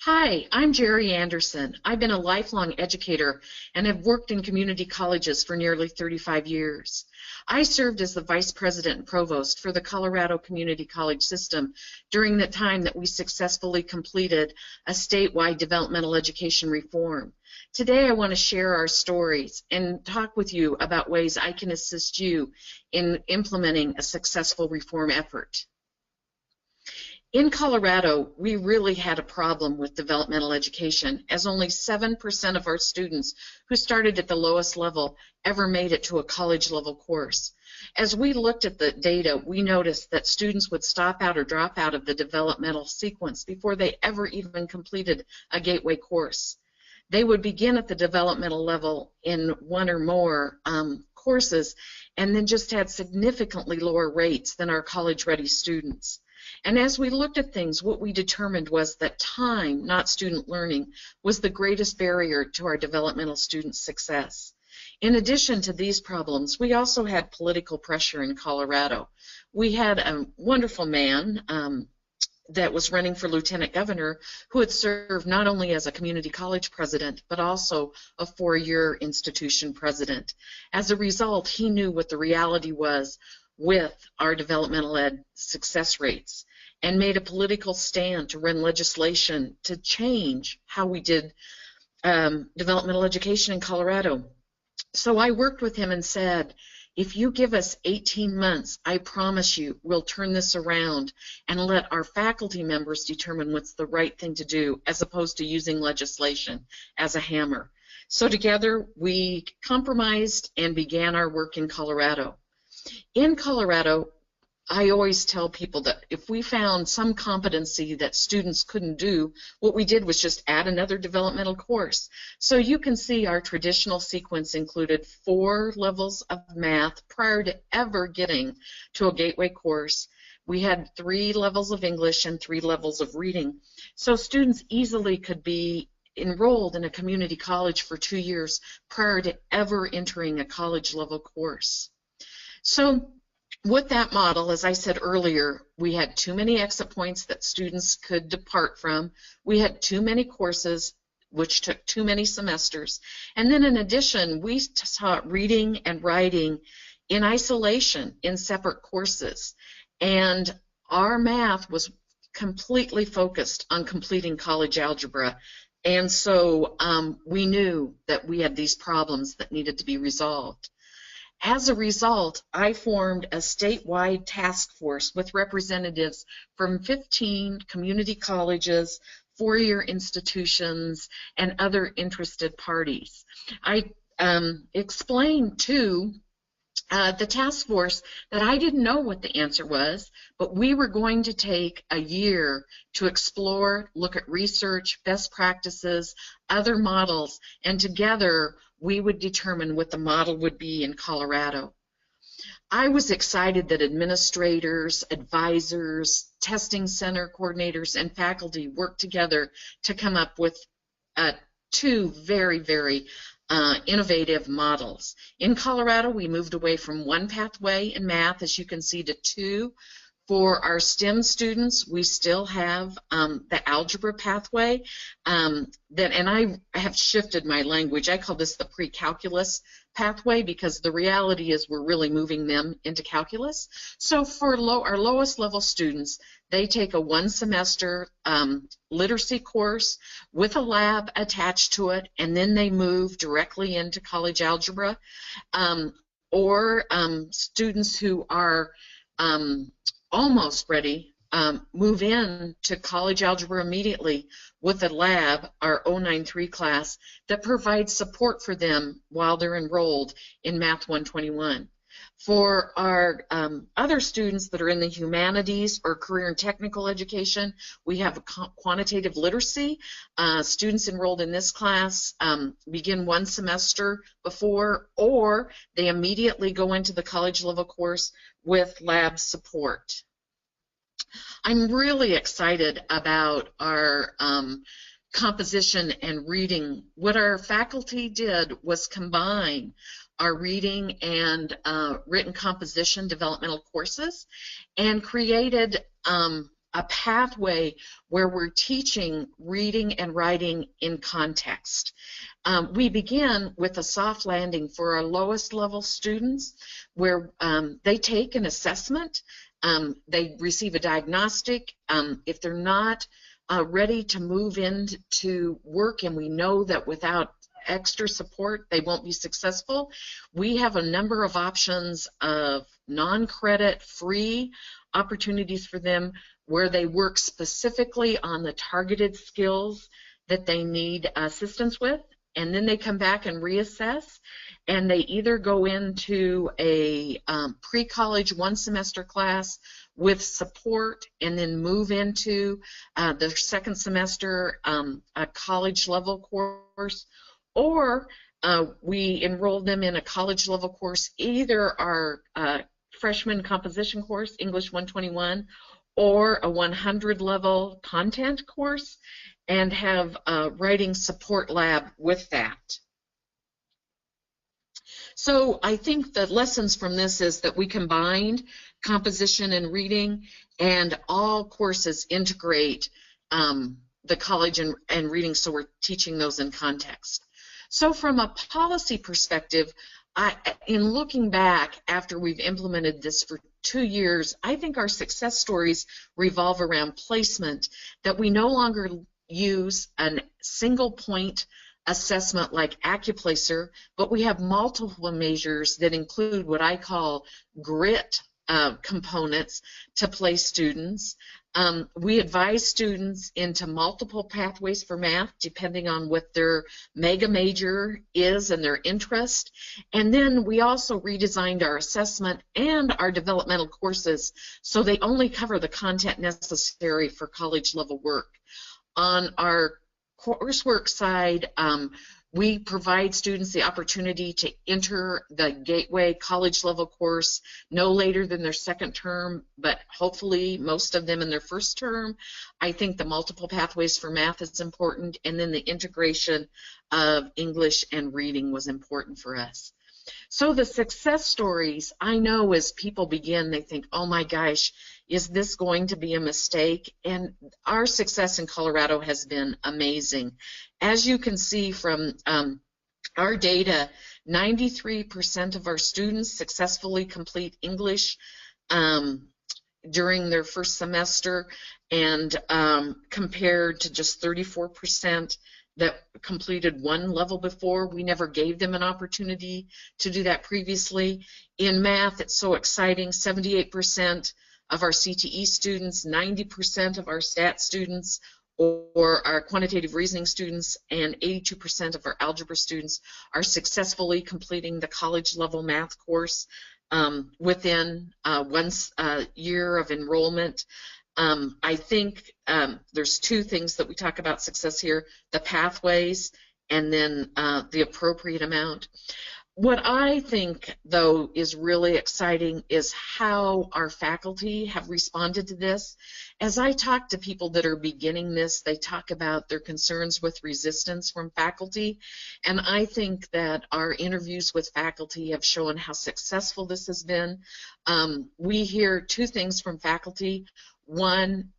Hi, I'm Geri Anderson. I've been a lifelong educator and have worked in community colleges for nearly 35 years. I served as the Vice President and Provost for the Colorado Community College system during the time that we successfully completed a statewide developmental education reform. Today I want to share our stories and talk with you about ways I can assist you in implementing a successful reform effort. In Colorado, we really had a problem with developmental education, as only 7% of our students who started at the lowest level ever made it to a college-level course. As we looked at the data, we noticed that students would stop out or drop out of the developmental sequence before they ever even completed a gateway course. They would begin at the developmental level in one or more courses and then just had significantly lower rates than our college-ready students. And as we looked at things, what we determined was that time, not student learning, was the greatest barrier to our developmental student success. In addition to these problems, we also had political pressure in Colorado. We had a wonderful man that was running for lieutenant governor who had served not only as a community college president, but also a four-year institution president. As a result, he knew what the reality was with our developmental ed success rates and made a political stand to run legislation to change how we did developmental education in Colorado. So I worked with him and said, if you give us 18 months, I promise you we'll turn this around and let our faculty members determine what's the right thing to do as opposed to using legislation as a hammer. So together we compromised and began our work in Colorado. In Colorado, I always tell people that if we found some competency that students couldn't do, what we did was just add another developmental course. So you can see our traditional sequence included 4 levels of math prior to ever getting to a gateway course. We had 3 levels of English and 3 levels of reading. So students easily could be enrolled in a community college for 2 years prior to ever entering a college-level course. So with that model, as I said earlier, we had too many exit points that students could depart from. We had too many courses, which took too many semesters. And then in addition, we taught reading and writing in isolation in separate courses. And our math was completely focused on completing college algebra. And so we knew that we had these problems that needed to be resolved. As a result, I formed a statewide task force with representatives from 15 community colleges, four-year institutions, and other interested parties. I explained to the task force that I didn't know what the answer was, but we were going to take a year to explore, look at research, best practices, other models, and together we would determine what the model would be in Colorado. I was excited that administrators, advisors, testing center coordinators, and faculty worked together to come up with 2 very, very innovative models. In Colorado, we moved away from 1 pathway in math, as you can see, to 2. For our STEM students, we still have the algebra pathway, and I have shifted my language. I call this the pre-calculus pathway because the reality is we're really moving them into calculus. So for our lowest level students, they take a 1-semester literacy course with a lab attached to it, and then they move directly into college algebra. Or students who are almost ready move in to college algebra immediately with a lab, our 093 class, that provides support for them while they're enrolled in Math 121. For our other students that are in the humanities or career and technical education, we have a quantitative literacy. Students enrolled in this class begin 1 semester before, or they immediately go into the college level course with lab support. I'm really excited about our composition and reading. What our faculty did was combine our reading and written composition developmental courses and created a pathway where we're teaching reading and writing in context. We begin with a soft landing for our lowest level students, where they take an assessment, they receive a diagnostic. If they're not ready to move into work, and we know that without extra support they won't be successful, we have a number of options of non-credit free opportunities for them where they work specifically on the targeted skills that they need assistance with, and then they come back and reassess, and they either go into a pre-college one semester class with support and then move into their second semester a college level course, or we enroll them in a college level course, either our freshman composition course, English 121, or a 100 level content course, and have a writing support lab with that. So I think the lessons from this is that we combined composition and reading, and all courses integrate the college and reading, so we're teaching those in context. So from a policy perspective, in looking back after we've implemented this for 2 years, I think our success stories revolve around placement, that we no longer use a single point assessment like AccuPlacer, but we have multiple measures that include what I call grit components to place students. We advise students into multiple pathways for math depending on what their mega major is and their interest. And then we also redesigned our assessment and our developmental courses so they only cover the content necessary for college level work. On our coursework side, we provide students the opportunity to enter the Gateway college level course no later than their second term, but hopefully most of them in their first term. I think the multiple pathways for math is important, and then the integration of English and reading was important for us. So the success stories, I know as people begin, they think, oh my gosh, is this going to be a mistake? And our success in Colorado has been amazing. As you can see from our data, 93% of our students successfully complete English during their first semester, and compared to just 34% that completed one level before. We never gave them an opportunity to do that previously. In math, it's so exciting. 78% of our CTE students, 90% of our STAT students, or our quantitative reasoning students, and 82% of our algebra students are successfully completing the college level math course within 1 year of enrollment. I think there's 2 things that we talk about success here: the pathways and then the appropriate amount. What I think, though, is really exciting is how our faculty have responded to this. As I talk to people that are beginning this, they talk about their concerns with resistance from faculty, and I think that our interviews with faculty have shown how successful this has been. We hear 2 things from faculty. One,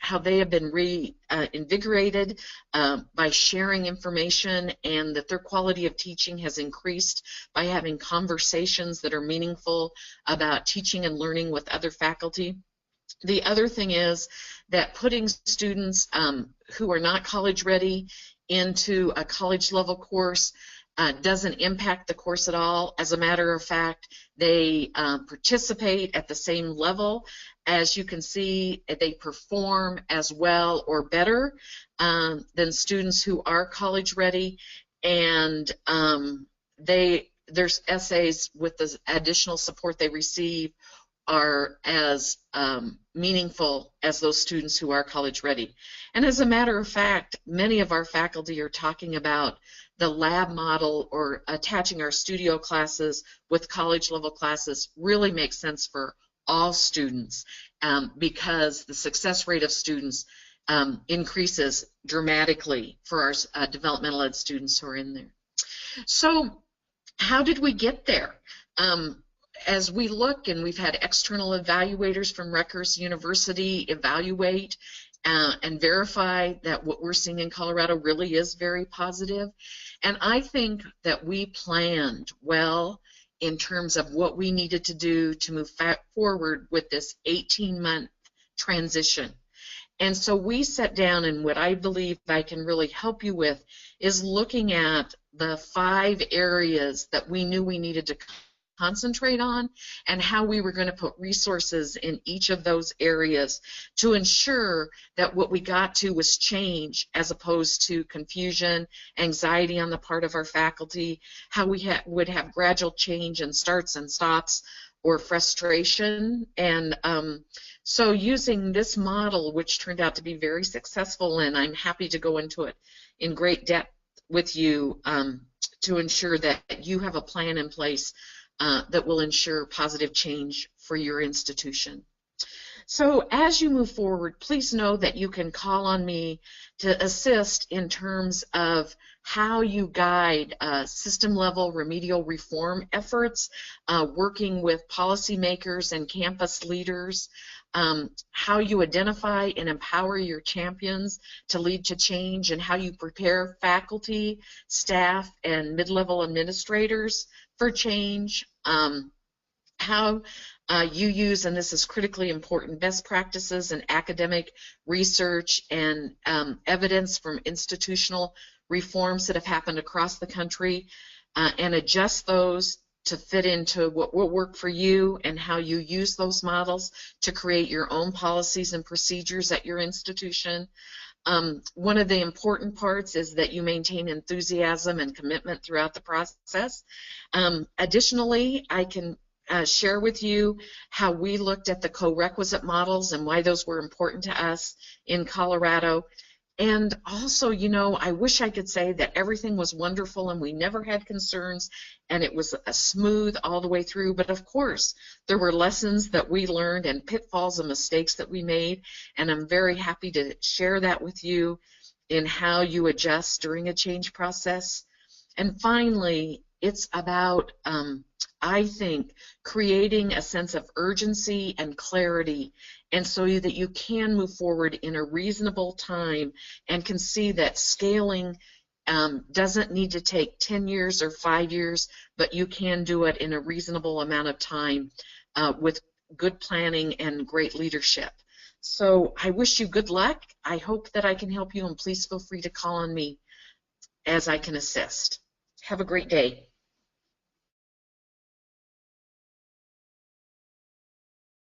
how they have been reinvigorated by sharing information, and that their quality of teaching has increased by having conversations that are meaningful about teaching and learning with other faculty. The other thing is that putting students who are not college ready into a college level course doesn't impact the course at all. As a matter of fact, they participate at the same level. As you can see, they perform as well or better than students who are college ready, and their essays with the additional support they receive are as meaningful as those students who are college ready. And as a matter of fact, many of our faculty are talking about the lab model, or attaching our studio classes with college level classes really makes sense for all students, because the success rate of students increases dramatically for our developmental ed students who are in there. So how did we get there? as we look, and we've had external evaluators from Rutgers University evaluate and verify that what we're seeing in Colorado really is very positive. And I think that we planned well in terms of what we needed to do to move forward with this 18-month transition. And so we sat down, and what I believe I can really help you with is looking at the 5 areas that we knew we needed to concentrate on and how we were going to put resources in each of those areas to ensure that what we got to was change as opposed to confusion, anxiety on the part of our faculty, how we would have gradual change and starts and stops or frustration. And so using this model, which turned out to be very successful, and I'm happy to go into it in great depth with you to ensure that you have a plan in place that will ensure positive change for your institution. So as you move forward, please know that you can call on me to assist in terms of how you guide system-level remedial reform efforts, working with policymakers and campus leaders, how you identify and empower your champions to lead to change, and how you prepare faculty, staff, and mid-level administrators for change, how you use, and this is critically important, best practices and academic research and evidence from institutional reforms that have happened across the country, and adjust those to fit into what will work for you, and how you use those models to create your own policies and procedures at your institution. One of the important parts is that you maintain enthusiasm and commitment throughout the process. Additionally, I can share with you how we looked at the co-requisite models and why those were important to us in Colorado. And also, you know, I wish I could say that everything was wonderful and we never had concerns and it was a smooth all the way through. But of course, there were lessons that we learned and pitfalls and mistakes that we made. And I'm very happy to share that with you in how you adjust during a change process. And finally, it's about, I think, creating a sense of urgency and clarity, and so that you can move forward in a reasonable time and can see that scaling doesn't need to take 10 years or 5 years, but you can do it in a reasonable amount of time with good planning and great leadership. So I wish you good luck. I hope that I can help you, and please feel free to call on me as I can assist. Have a great day.